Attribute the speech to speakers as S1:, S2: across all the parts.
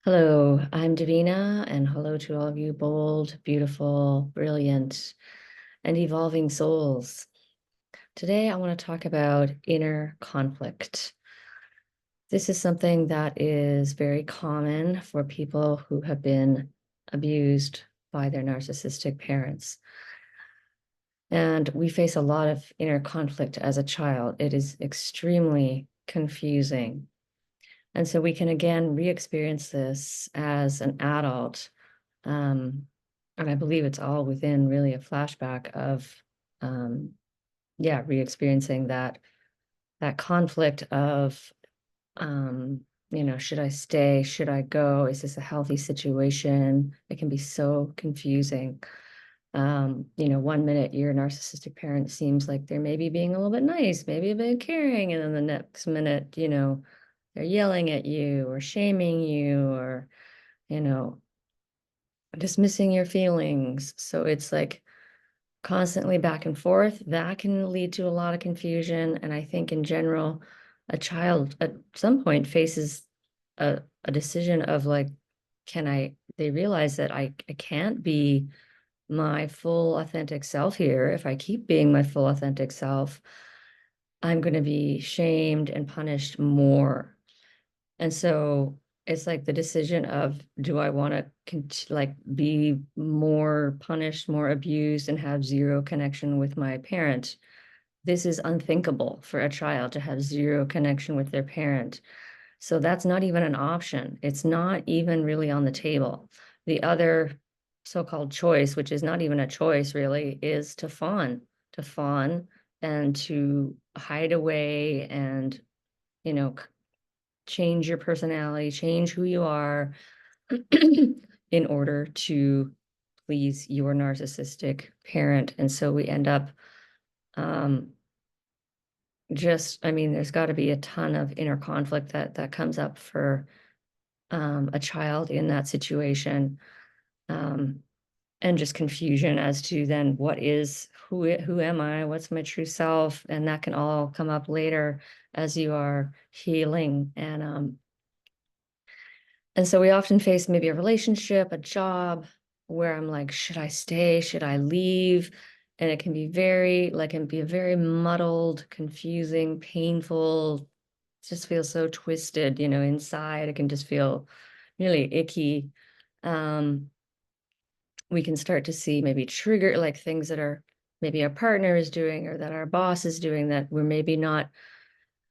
S1: Hello, I'm Davina, and hello to all of you bold, beautiful, brilliant, and evolving souls. Today, I want to talk about inner conflict. This is something that is very common for people who have been abused by their narcissistic parents. And we face a lot of inner conflict as a child. It is extremely confusing. And so we can again re-experience this as an adult. And I believe it's all within really a flashback of, um, yeah, re-experiencing that conflict of, should I stay? Should I go? Is this a healthy situation? It can be so confusing. 1 minute your narcissistic parent seems like they're maybe being a little bit nice, maybe a bit caring, and then the next minute, they're yelling at you or shaming you or, you know, dismissing your feelings. So it's like constantly back and forth. That can lead to a lot of confusion. And I think in general, a child at some point faces a decision of like, they realize that I can't be my full authentic self here. If I keep being my full authentic self, I'm going to be shamed and punished more. And so it's like the decision of, do I want to be more punished, more abused, and have zero connection with my parent? This is unthinkable for a child to have zero connection with their parent. So that's not even an option. It's not even really on the table. The other so-called choice, which is not even a choice really, is to fawn and to hide away and, you know, change your personality, change who you are in order to please your narcissistic parent. And so we end up um, there's got to be a ton of inner conflict that comes up for a child in that situation. Um, and just confusion as to then who am I? What's my true self? And that can all come up later as you are healing. And so we often face maybe a relationship, a job where I'm like, should I stay? Should I leave? And it can be a very muddled, confusing, painful, just feels so twisted, inside. It can just feel really icky. Um, we can start to see maybe trigger like things that are maybe our partner is doing or that our boss is doing that we're maybe not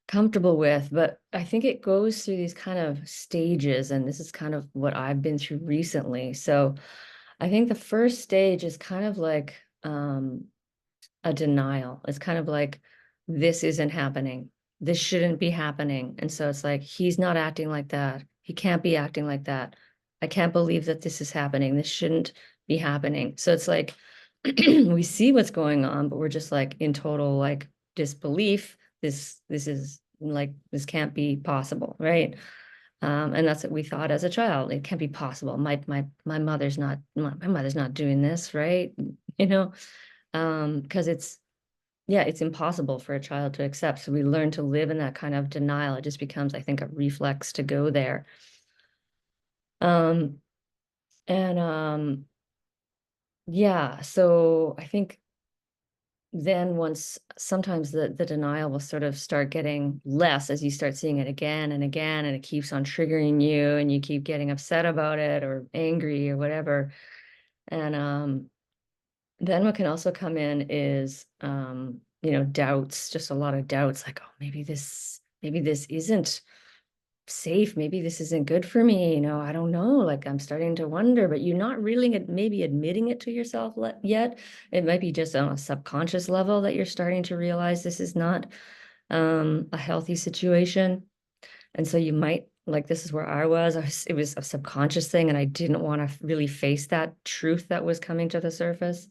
S1: comfortable with. But I think it goes through these kind of stages, and this is kind of what I've been through recently. So I think the first stage is kind of like a denial. It's kind of like, this isn't happening. This shouldn't be happening. And so it's like, he's not acting like that. He can't be acting like that. I can't believe that this is happening. This shouldn't be happening. So it's like, we see what's going on, but we're just like in total like disbelief. This is like, this can't be possible, right? And that's what we thought as a child. It can't be possible. My mother's not doing this, right? You know, because it's impossible for a child to accept. So we learn to live in that kind of denial. It just becomes, I think, a reflex to go there. Um, and yeah, so I think then once sometimes the denial will sort of start getting less as you start seeing it again and again, and it keeps on triggering you and you keep getting upset about it or angry or whatever. And then what can also come in is doubts, just a lot of doubts, like, oh, maybe this isn't safe, maybe this isn't good for me, I don't know, like I'm starting to wonder, but you're not really maybe admitting it to yourself yet. It might be just on a subconscious level that you're starting to realize this is not a healthy situation. And so you might, like, this is where it was a subconscious thing, and I didn't want to really face that truth that was coming to the surface.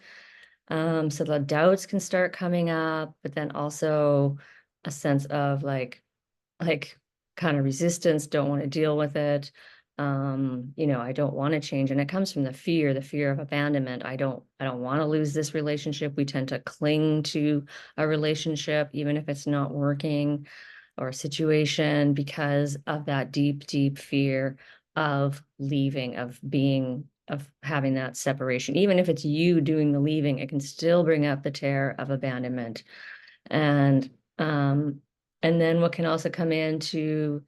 S1: So the doubts can start coming up, but then also a sense of like kind of resistance, don't want to deal with it. I don't want to change. And it comes from the fear of abandonment. I don't want to lose this relationship. We tend to cling to a relationship, even if it's not working or a situation, because of that deep, deep fear of leaving, of having that separation. Even if it's you doing the leaving, it can still bring up the terror of abandonment. And um, and then what can also come into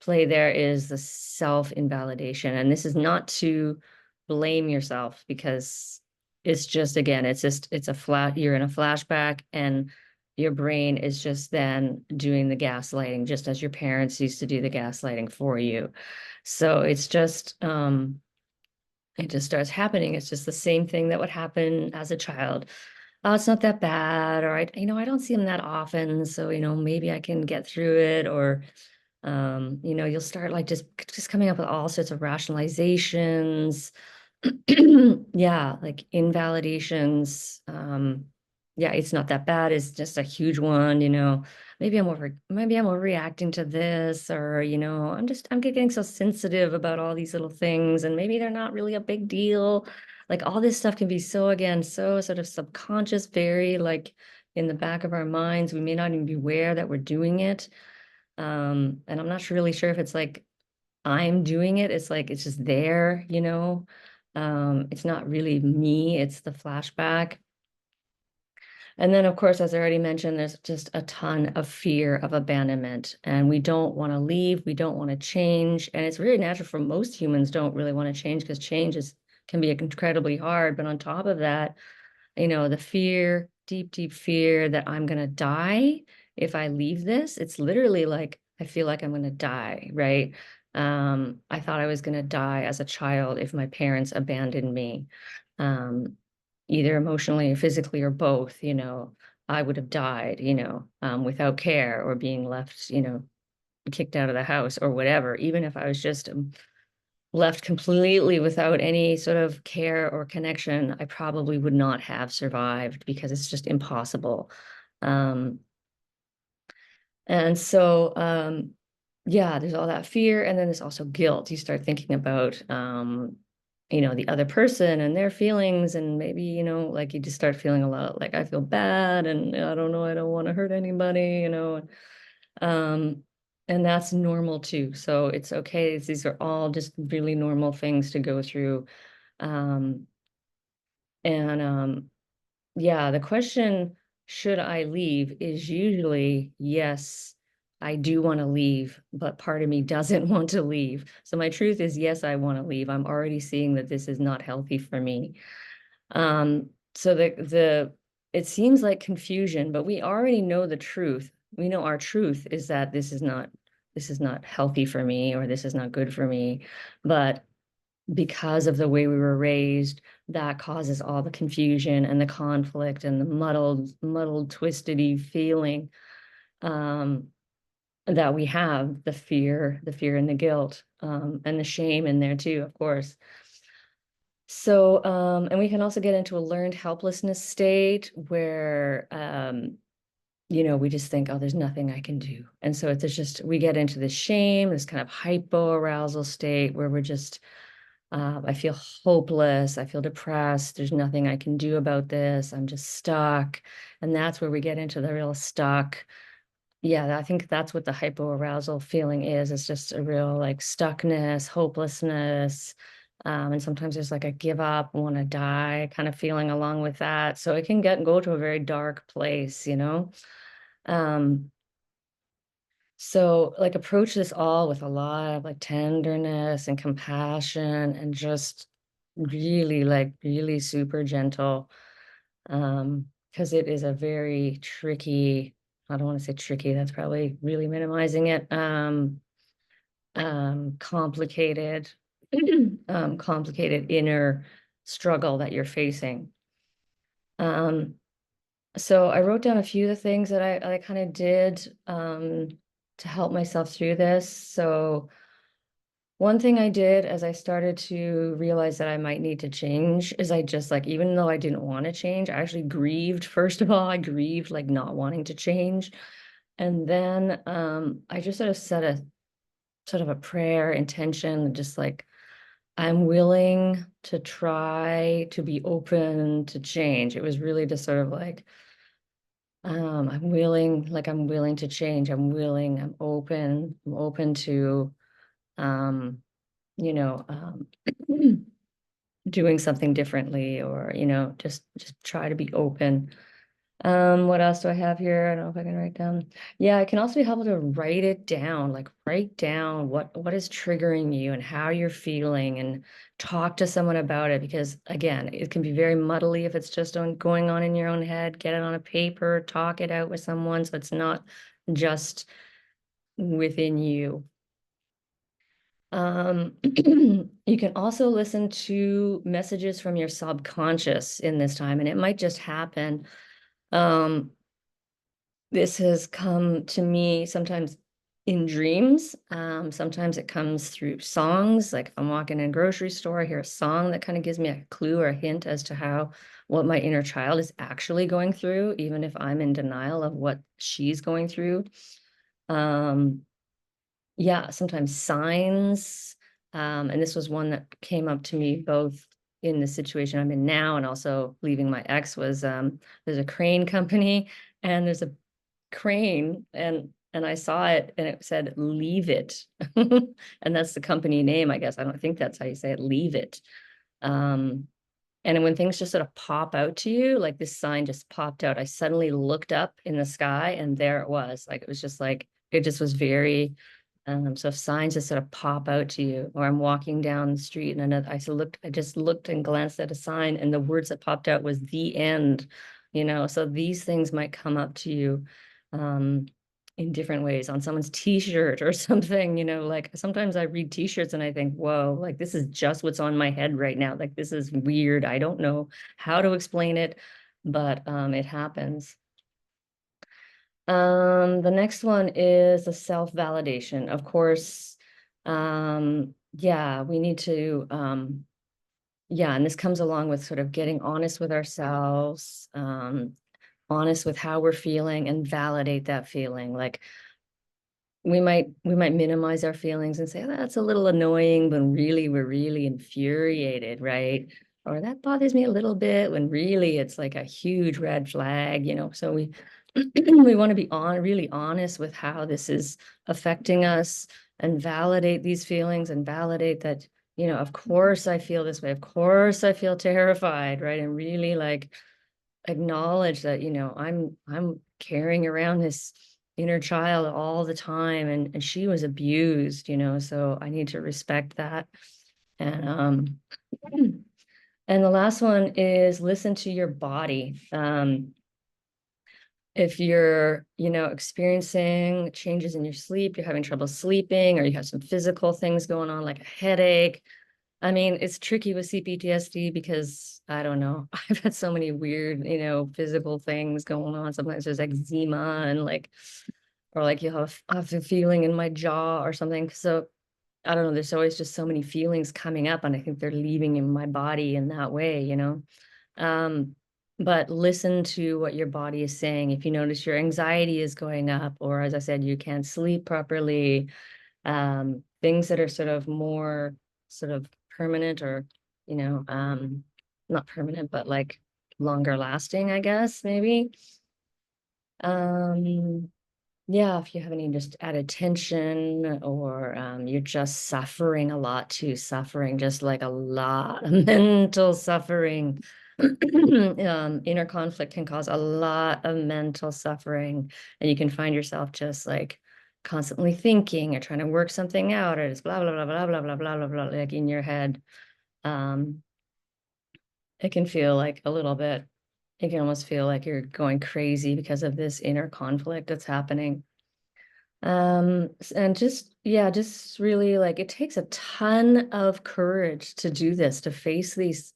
S1: play there is the self-invalidation. And this is not to blame yourself, because it's just, again, it's a flat, you're in a flashback, and your brain is just then doing the gaslighting, just as your parents used to do the gaslighting for you. So it just starts happening. It's just the same thing that would happen as a child. Oh, it's not that bad, or I don't see him that often, so maybe I can get through it. Or you'll start like just coming up with all sorts of rationalizations. Yeah, like invalidations. Yeah, it's not that bad. It's just a huge one. Maybe I'm overreacting to this, or I'm getting so sensitive about all these little things, and maybe they're not really a big deal. Like all this stuff can be so, again, so sort of subconscious, very like in the back of our minds. We may not even be aware that we're doing it. And I'm not really sure if it's like I'm doing it. It's like it's just there. It's not really me, it's the flashback. And then, of course, as I already mentioned, there's just a ton of fear of abandonment, and we don't want to leave. We don't want to change. And it's really natural for most humans don't really want to change, because can be incredibly hard. But on top of that, the fear, deep, deep fear that I'm going to die if I leave this. It's literally like, I feel like I'm going to die, right? I thought I was going to die as a child if my parents abandoned me, um, either emotionally or physically or both. I would have died, without care, or being left, kicked out of the house or whatever, even if I was just left completely without any sort of care or connection. I probably would not have survived, because it's just impossible. Um, and so, yeah, there's all that fear. And then there's also guilt. You start thinking about, the other person and their feelings. And maybe, like you just start feeling a lot like, I feel bad, and I don't know, I don't want to hurt anybody. Um, and that's normal too. So it's okay. These are all just really normal things to go through. Um, and Yeah, the question, should I leave, is usually yes, I do want to leave, but part of me doesn't want to leave. So my truth is, yes, I want to leave. I'm already seeing that this is not healthy for me. So it seems like confusion, but we already know the truth. We know our truth is that this is not healthy for me, or this is not good for me. But because of the way we were raised, that causes all the confusion and the conflict and the muddled, twisted feeling, um, that we have, the fear and the guilt, and the shame in there too, of course. So, and we can also get into a learned helplessness state where, we just think, oh, there's nothing I can do. And so we get into this shame, this kind of hypoarousal state where we're just, I feel hopeless. I feel depressed. There's nothing I can do about this. I'm just stuck. And that's where we get into the real stuck. Yeah, I think that's what the hypoarousal feeling is. It's just a real like stuckness, hopelessness. And sometimes there's like a give up, want to die kind of feeling along with that. So it can go to a very dark place. Um, so like approach this all with a lot of like tenderness and compassion, and just really super gentle. Because it is a very tricky, I don't want to say tricky, that's probably really minimizing it. Complicated, complicated inner struggle that you're facing. Um, so I wrote down a few of the things that I kind of did to help myself through this. So one thing I did as I started to realize that I might need to change is I just like, even though I didn't want to change, I actually grieved. First of all, I grieved like not wanting to change. And then I just sort of set a sort of a prayer intention, just like, I'm willing to try to be open to change. It was really just sort of like, I'm willing to change. I'm open to, um, you know, doing something differently, or, just try to be open. What else do I have here? I don't know if I can write down. Yeah, it can also be helpful to write it down, like write down what is triggering you and how you're feeling, and talk to someone about it, because again, it can be very muddly if it's just going on in your own head. Get it on a paper, talk it out with someone so it's not just within you. You can also listen to messages from your subconscious in this time, and it might just happen. Um, this has come to me sometimes in dreams. Sometimes it comes through songs. Like if I'm walking in a grocery store, I hear a song that kind of gives me a clue or a hint as to what my inner child is actually going through, even if I'm in denial of what she's going through. Um, yeah, sometimes signs. And this was one that came up to me both in the situation I'm in now and also leaving my ex. Was there's a crane company, and there's a crane, and I saw it and it said leave it. And that's the company name, I guess. I don't think that's how you say it, leave it. Um, and when things just sort of pop out to you, like this sign just popped out, I suddenly looked up in the sky and there it was. Like it was just like it just was very so if signs just sort of pop out to you, or I'm walking down the street and I just looked and glanced at a sign, and the words that popped out was the end. So these things might come up to you um, in different ways on someone's t-shirt or something. Like sometimes I read t-shirts and I think, whoa, like this is just what's on my head right now. Like this is weird. I don't know how to explain it, but it happens. The next one is the self-validation. Of course, yeah, we need to, yeah, and this comes along with sort of getting honest with ourselves, honest with how we're feeling, and validate that feeling. Like we might minimize our feelings and say, "Oh, that's a little annoying," when really we're really infuriated, right? Or that bothers me a little bit, when really it's like a huge red flag. So we we want to be really honest with how this is affecting us, and validate these feelings, and validate that, of course I feel this way. Of course I feel terrified, right? And really like acknowledge that, I'm carrying around this inner child all the time, and she was abused, so I need to respect that. And and the last one is listen to your body. If you're, experiencing changes in your sleep, you're having trouble sleeping, or you have some physical things going on like a headache. I mean, it's tricky with C-PTSD because I don't know. I've had so many weird, physical things going on. Sometimes there's eczema, and like, or like I have a feeling in my jaw or something. So I don't know. There's always just so many feelings coming up, and I think they're leaving in my body in that way. Um, but listen to what your body is saying. If you notice your anxiety is going up, or as I said, you can't sleep properly, things that are sort of more sort of permanent, or not permanent, but like longer lasting, I guess, maybe. um yeah, if you have any just added tension, or you're just suffering a lot too, suffering just like a lot of mental suffering. Inner conflict can cause a lot of mental suffering, and you can find yourself just like constantly thinking or trying to work something out, or it's blah blah blah blah blah blah blah blah blah, like in your head. Um, it can feel like a little bit, it can almost feel like you're going crazy because of this inner conflict that's happening. And just, yeah, just really like it takes a ton of courage to do this, to face these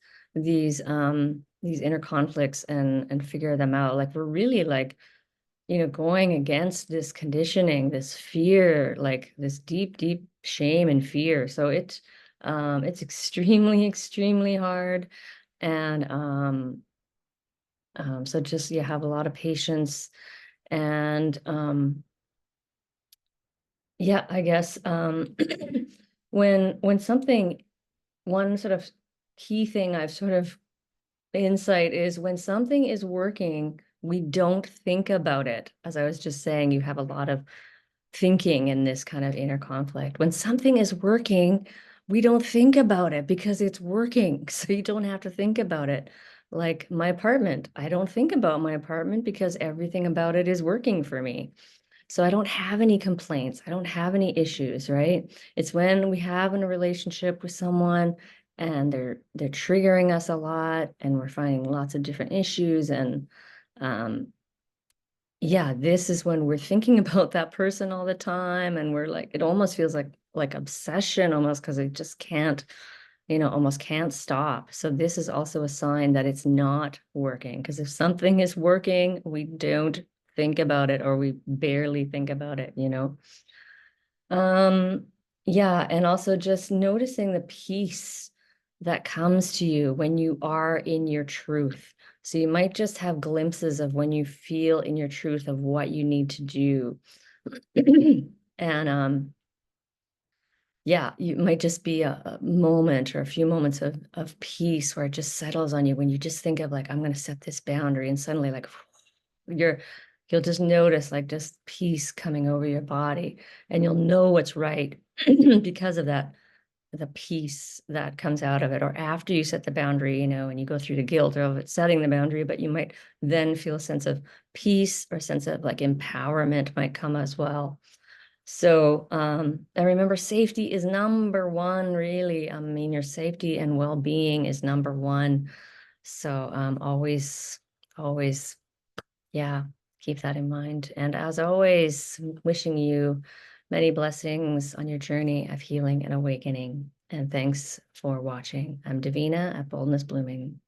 S1: inner conflicts, and figure them out. Like we're really like, going against this conditioning, this fear, like this deep, deep shame and fear. So it's extremely, extremely hard. And so just, yeah, have a lot of patience. And yeah, I guess when something, one sort of key thing I've sort of insight is when something is working, we don't think about it. As I was just saying, you have a lot of thinking in this kind of inner conflict. When something is working, we don't think about it because it's working. So you don't have to think about it. Like my apartment, I don't think about my apartment because everything about it is working for me. So I don't have any complaints. I don't have any issues, right? It's when we have in a relationship with someone and they're triggering us a lot and we're finding lots of different issues and um yeah, this is when we're thinking about that person all the time and we're like it almost feels like obsession almost because it just can't, almost can't stop. So this is also a sign that it's not working because if something is working, we don't think about it or we barely think about it. Um, yeah, and also just noticing the peace that comes to you when you are in your truth. So you might just have glimpses of when you feel in your truth of what you need to do. And yeah, you might just be a moment or a few moments of peace where it just settles on you when you just think of like, I'm going to set this boundary, and suddenly like you're you'll just notice like just peace coming over your body, and you'll know what's right because of that, the peace that comes out of it. Or after you set the boundary, and you go through the guilt of it setting the boundary, but you might then feel a sense of peace or sense of like empowerment might come as well. So, I remember safety is number one, really. I mean, your safety and well-being is number one. So, always, yeah, keep that in mind. And as always, wishing you many blessings on your journey of healing and awakening. And thanks for watching. I'm Davina at Boldness Blooming.